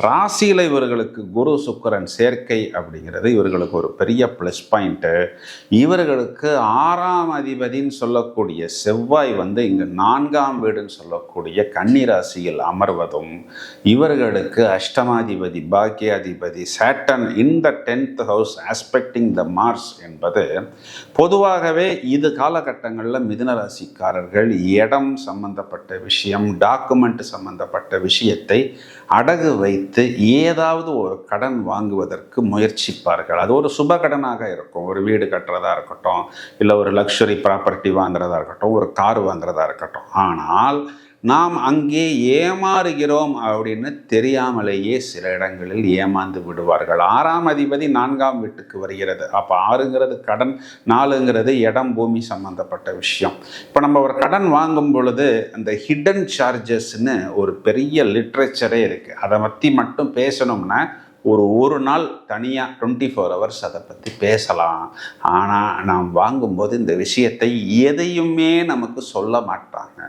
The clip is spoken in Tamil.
ராசியில் இவர்களுக்கு குரு சுக்கிரன் சேர்க்கை அப்படிங்கிறது இவர்களுக்கு ஒரு பெரிய ப்ளஸ் பாயிண்ட்டு. இவர்களுக்கு 6ஆம் அதிபதின்னு சொல்லக்கூடிய செவ்வாய் இங்கே 4ஆம் வீடுன்னு சொல்லக்கூடிய கன்னி ராசியில் அமர்வதும், இவர்களுக்கு அஷ்டமாதிபதி பாக்கியாதிபதி சேட்டன் இந்த 10th ஹவுஸ் ஆஸ்பெக்டிங் த மார்ஸ் என்பது பொதுவாகவே இது காலகட்டங்களில் மிதுன ராசிக்காரர்கள் இடம் சம்பந்தப்பட்ட விஷயம், டாக்குமெண்ட் சம்பந்தப்பட்ட விஷயத்தை அடகு வைத்து ஏதாவது ஒரு கடன் வாங்குவதற்கு முயற்சிப்பார்கள். அது ஒரு சுப கடனாக இருக்கும். ஒரு வீடு கட்டுறதா இருக்கட்டும், இல்லை ஒரு லக்ஸுரி ப்ராப்பர்ட்டி வாங்குறதா இருக்கட்டும், ஒரு கார் வாங்குறதா இருக்கட்டும். ஆனால் நாம் அங்கே ஏமாறுகிறோம் அப்படின்னு தெரியாமலேயே சில இடங்களில் ஏமாந்து விடுவார்கள். 6ஆம் அதிபதி 4ஆம் வீட்டுக்கு வருகிறது. அப்போ 6ங்கிறது கடன், 4ங்கிறது இடம் பூமி சம்பந்தப்பட்ட விஷயம். இப்போ நம்ம ஒரு கடன் வாங்கும் பொழுது அந்த ஹிடன் சார்ஜஸ்ன்னு ஒரு பெரிய லிட்ரேச்சரே இருக்குது. அதை பற்றி மட்டும் பேசணும்னா ஒரு நாள் தனியாக 24 hours அதை பற்றி பேசலாம். ஆனால் நாம் வாங்கும்போது இந்த விஷயத்தை எதையுமே நமக்கு சொல்ல மாட்டாங்க.